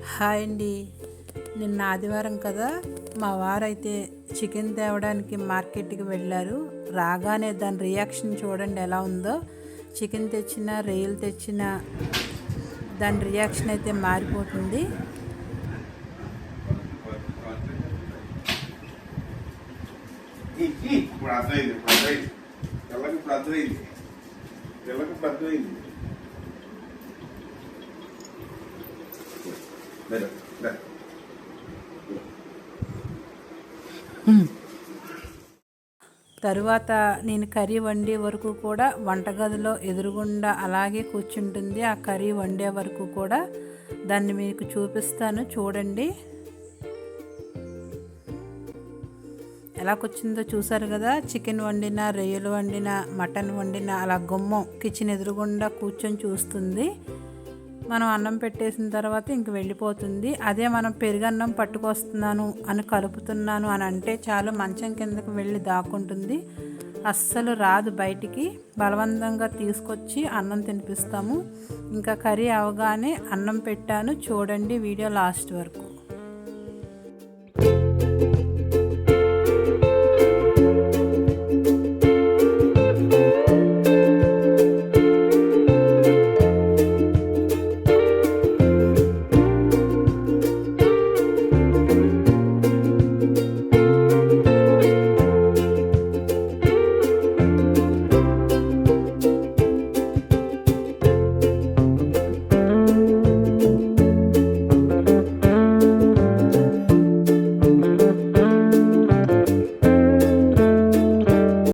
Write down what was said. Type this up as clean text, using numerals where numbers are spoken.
Hi అండి. నిన్న ఆదివారం కదా, మా వారైతే చికెన్ తేవడానికి మార్కెట్కి వెళ్ళారు. రాగానే దాని రియాక్షన్ చూడండి ఎలా ఉందో. చికెన్ తెచ్చినా రొయ్యలు తెచ్చినా దాని రియాక్షన్ అయితే మారిపోతుంది. తరువాత నేను కర్రీ వండే వరకు కూడా వంటగదిలో ఎదురుగుండా అలాగే కూర్చుంటుంది. ఆ కర్రీ వండే వరకు కూడా దాన్ని మీకు చూపిస్తాను, చూడండి. ఎలా కూర్చుందో చూసారు కదా. చికెన్ వండినా, రొయ్యలు వండినా, మటన్ వండినా అలా గుమ్మం కిచెన్ ఎదురుగుండా కూర్చొని చూస్తుంది. మనం అన్నం పెట్టేసిన తర్వాత ఇంక వెళ్ళిపోతుంది. అదే మనం పెరుగన్నం పట్టుకొస్తున్నాను అని కలుపుతున్నాను అని అంటే చాలు, మంచం కిందకు వెళ్ళి దాక్కుంటుంది. అస్సలు రాదు బయటికి. బలవంతంగా తీసుకొచ్చి అన్నం తినిపిస్తాము. ఇంకా కర్రీ అవగానే అన్నం పెట్టాను, చూడండి వీడియో లాస్ట్ వరకు.